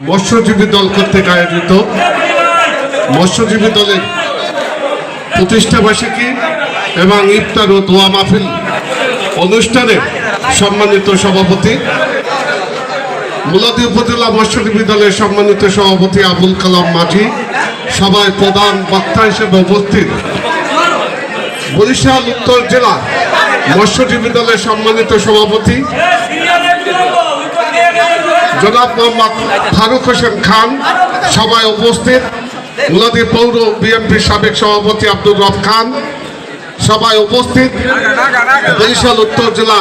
মৎস্যজীবী দল কর্তৃক আয়োজিত মৎস্যজীবী দলের প্রতিষ্ঠা বার্ষিকী এবং ইফতার ও দোয়া মাহফিল অনুষ্ঠানে সম্মানিত সভাপতি মুলাদি উপজেলা মৎস্যজীবী দলের সম্মানিত সভাপতি আবুল কালাম মাঝি, সভায় প্রধান বক্তা হিসেবে উপস্থিত বরিশাল উত্তর জেলা মৎস্যজীবী দলের সম্মানিত সভাপতি জনাব মোহাম্মদ ফারুক হোসেন খান, সভায় উপস্থিত মুলাদি পৌর বিএনপির সাবেক সভাপতি আব্দুর রব খান, সভায় উপস্থিত বরিশাল উত্তর জেলা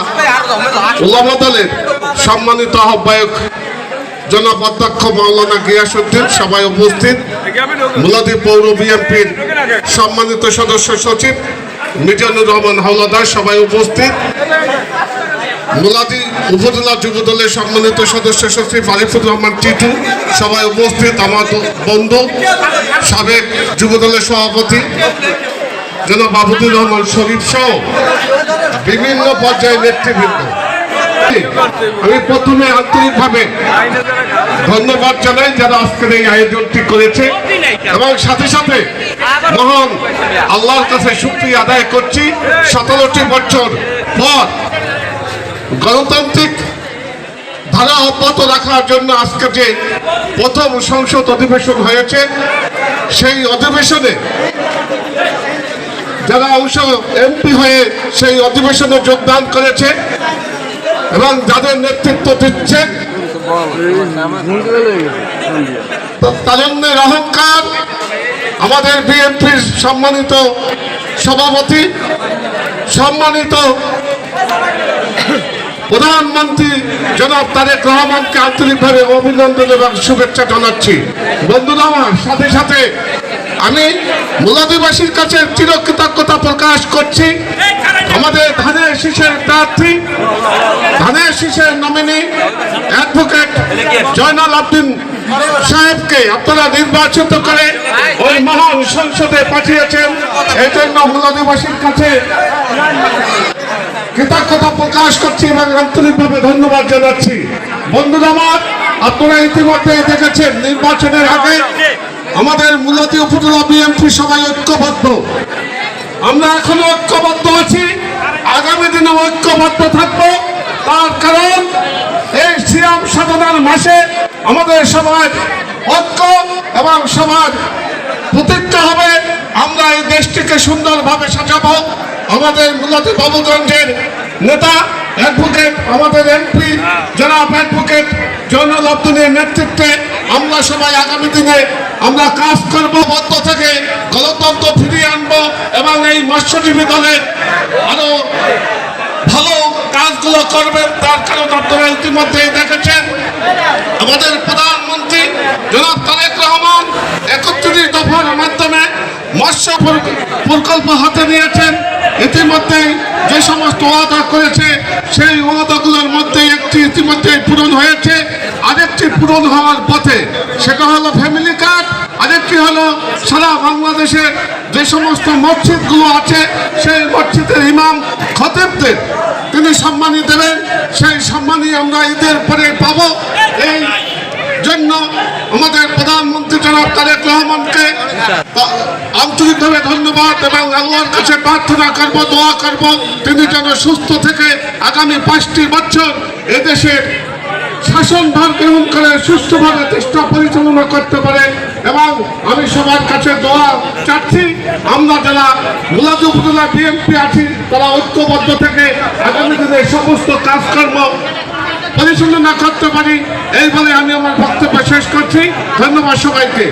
উলামা দলের সম্মানিত আহ্বায়ক জনাব অধ্যক্ষ মাওলানা গিয়াসউদ্দিন, সভায় উপস্থিত মুলাদি পৌর বিএনপির সম্মানিত সদস্য সচিব মিজানুর রহমান হাওলাদার, সভায় উপস্থিত মুলাদি উপজেলা যুব দলের সম্মানিত সদস্য সচিব আরিফুর রহমান টিটু, সভায় উপস্থিত আমার বন্ধু সাবেক যুব দলের সভাপতি জনাব আবুদুর রহমান শরীফ সহ বিভিন্ন পর্যায়ের নেতৃবৃন্দ। আমি প্রথমে আন্তরিকভাবে ধন্যবাদ জানাই যারা আজকের এই আয়োজনটি করেছে এবং সাথে সাথে মহান আল্লাহর কাছে শুকরিয়া আদায় করছি 17টি বছর পর গণতান্ত্রিক ধারা অব্যাহত রাখার জন্য আজকে যে প্রথম সংসদ অধিবেশন হয়েছে, সেই অধিবেশনে যারা অংশ এমপি হয়ে সেই অধিবেশনে যোগদান করেছে এবং যাদের নেতৃত্ব দিচ্ছে তারুণ্যের অহংকার আমাদের বিএনপির সম্মানিত সভাপতি, সম্মানিত প্রধানমন্ত্রী জনাব তারেক রহমানকে আন্তরিকভাবে অভিনন্দন এবং শুভেচ্ছা জানাচ্ছি। বন্ধুরা আমার, সাথে সাথে আমি মুলাদিবাসীর কাছে চিরকৃতজ্ঞতা প্রকাশ করছি আমাদের ধানের শীষের প্রার্থী, ধানের শীষের নমিনি অ্যাডভোকেট জয়নাল আবদিন সাহেবকে আপনারা নির্বাচিত করে ওই মহান সংসদে পাঠিয়েছেন। এই জন্য মুলাদিবাসীর কাছে কৃতজ্ঞতা প্রকাশ করছি এবং আন্তরিকভাবে ধন্যবাদ জানাচ্ছি। বন্ধুরা আমার, আপনারা ইতিমধ্যে দেখেছেন নির্বাচনের আগে আমাদের মুলাদি উপজেলা বিএনপি সবাই ঐক্যবদ্ধ। আমরা এখনো ঐক্যবদ্ধ আছি, আগামী দিনে ঐক্যবদ্ধ থাকবো। তার কারণ এই সিয়াম সাধনার মাসে আমাদের সমাজ ঐক্য এবং সমাজ প্রতিজ্ঞা হবে আমরা এই দেশটিকে সুন্দরভাবে সাজাবো। আমাদের মুলাদি বাবুগঞ্জের নেতা অ্যাডভোকেট আমাদের এমপি জনাব অ্যাডভোকেট জয়নাল আবদিনের নেতৃত্বে আমরা সবাই আগামী দিনে আমরা কাজ করবো, বদ্ধ থেকে গণতন্ত্র ফিরিয়ে আনবো এবং এই মৎস্যজীবী দলের আরো ভালো কাজগুলো করবেন। তার কারণ আপনারা ইতিমধ্যে দেখেছেন আমাদের প্রধানমন্ত্রী জনাব তারেক রহমান 31 দফার মাধ্যমে মৎস্য প্রকল্প হাতে নিয়েছেন। ইতিমধ্যেই যে সমস্ত ওয়াদা করেছে সেই ওয়াদাগুলোর মধ্যে একটি ইতিমধ্যে পূরণ হয়েছে, আরেকটি পূরণ হওয়ার পথে, সেটা হলো ফ্যামিলি কার্ড। আরেকটি হলো সারা বাংলাদেশে যে সমস্ত মসজিদগুলো আছে সেই মসজিদের ইমাম খতিবদের তিনি সম্মানী দেবেন, সেই সম্মানী আমরা ঈদের পরে পাবো। এই জন্য আমাদের প্রধানমন্ত্রী জনাব তারেক রহমানকে আন্তরিকভাবে ধন্যবাদ এবং আল্লাহর কাছে প্রার্থনা করব, দোয়া করব তিনি যেন সুস্থ থেকে আগামী 5টি বছর এদেশের শাসনভার গ্রহণ করে সুষ্ঠুভাবে দেশটা পরিচালনা করতে পারে। এবং আমি সবার কাছে দোয়া চাচ্ছি আমরা যারা মুলাদি উপজেলা বিএনপি আছি তারা ঐক্যবদ্ধ থেকে আগামী দিনে সমস্ত কাজকর্ম পরিচালনা করতে পারি। এই বলে আমি আমার বক্তব্য শেষ করছি। ধন্যবাদ সবাইকে।